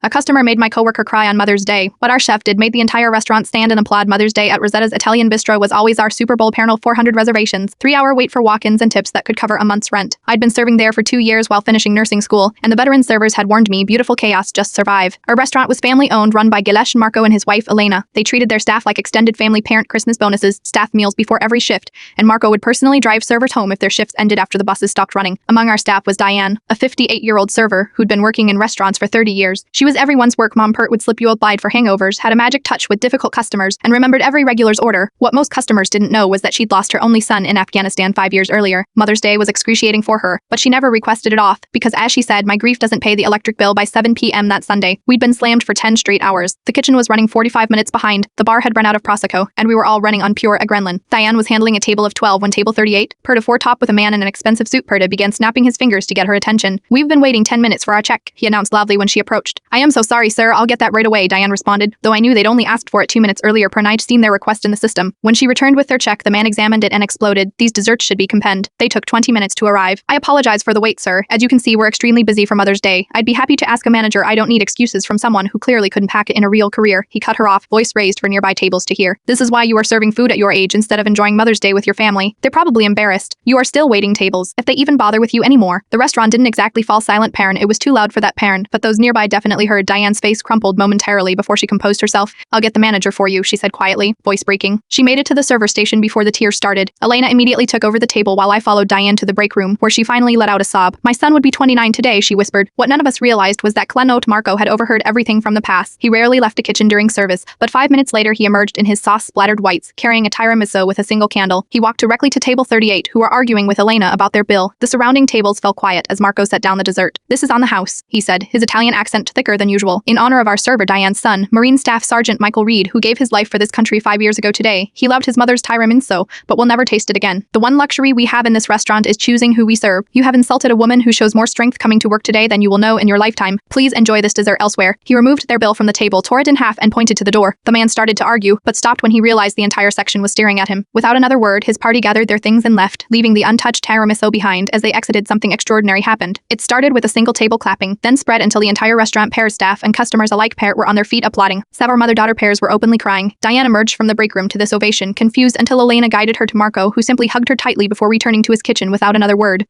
A customer made my coworker cry on Mother's Day. What our chef did made the entire restaurant stand and applaud. Mother's Day at Rosetta's Italian Bistro was always our Super Bowl panel. 400 reservations, 3-hour wait for walk-ins and tips that could cover a month's rent. I'd been serving there for 2 years while finishing nursing school, and the veteran servers had warned me, beautiful chaos, just survive. Our restaurant was family-owned, run by Gilesh and Marco and his wife, Elena. They treated their staff like extended family. Parent Christmas bonuses, staff meals before every shift, and Marco would personally drive servers home if their shifts ended after the buses stopped running. Among our staff was Diane, a 58-year-old server who'd been working in restaurants for 30 years. She was everyone's work mom. Pert would slip you a slide for hangovers, had a magic touch with difficult customers, and remembered every regular's order. What most customers didn't know was that she'd lost her only son in Afghanistan 5 years earlier. Mother's Day was excruciating for her, but she never requested it off, because as she said, my grief doesn't pay the electric bill. By 7 p.m. that Sunday, we'd been slammed for 10 straight hours. The kitchen was running 45 minutes behind, the bar had run out of Prosecco, and we were all running on pure adrenaline. Diane was handling a table of 12 when table 38, Perta foretop with a man in an expensive suit. Perta began snapping his fingers to get her attention. "We've been waiting 10 minutes for our check," he announced loudly when she approached. "I am so sorry, sir, I'll get that right away," Diane responded, though I knew they'd only asked for it 2 minutes earlier. Per I'd seen their request in the system. When she returned with their check, the man examined it and exploded. "These desserts should be compend. They took 20 minutes to arrive. I apologize for the wait, sir. As you can see, we're extremely busy for Mother's Day. I'd be happy to ask a manager. I don't need excuses from someone who clearly couldn't pack it in a real career." He cut her off, voice raised for nearby tables to hear. "This is why you are serving food at your age instead of enjoying Mother's Day with your family. They're probably embarrassed. You are still waiting tables, if they even bother with you anymore." The restaurant didn't exactly fall silent. It was too loud for that parent, but those nearby definitely heard. Diane's face crumpled momentarily before she composed herself. "I'll get the manager for you," she said quietly, voice breaking. She made it to the server station before the tears started. Elena immediately took over the table while I followed Diane to the break room, where she finally let out a sob. "My son would be 29 today," she whispered. What none of us realized was that Clenot Marco had overheard everything from the past. He rarely left the kitchen during service, but 5 minutes later he emerged in his sauce-splattered whites, carrying a tiramisu with a single candle. He walked directly to table 38, who were arguing with Elena about their bill. The surrounding tables fell quiet as Marco set down the dessert. "This is on the house," he said, his Italian accent thicker than usual. "In honor of our server Diane's son, Marine Staff Sergeant Michael Reed, who gave his life for this country 5 years ago today. He loved his mother's tiramisu, but will never taste it again. The one luxury we have in this restaurant is choosing who we serve. You have insulted a woman who shows more strength coming to work today than you will know in your lifetime. Please enjoy this dessert elsewhere." He removed their bill from the table, tore it in half, and pointed to the door. The man started to argue, but stopped when he realized the entire section was staring at him. Without another word, his party gathered their things and left, leaving the untouched tiramisu behind. As they exited, something extraordinary happened. It started with a single table clapping, then spread until the entire restaurant pair staff and customers alike were on their feet applauding. Several mother-daughter pairs were openly crying. Diane emerged from the break room to this ovation, confused until Elena guided her to Marco, who simply hugged her tightly before returning to his kitchen without another word.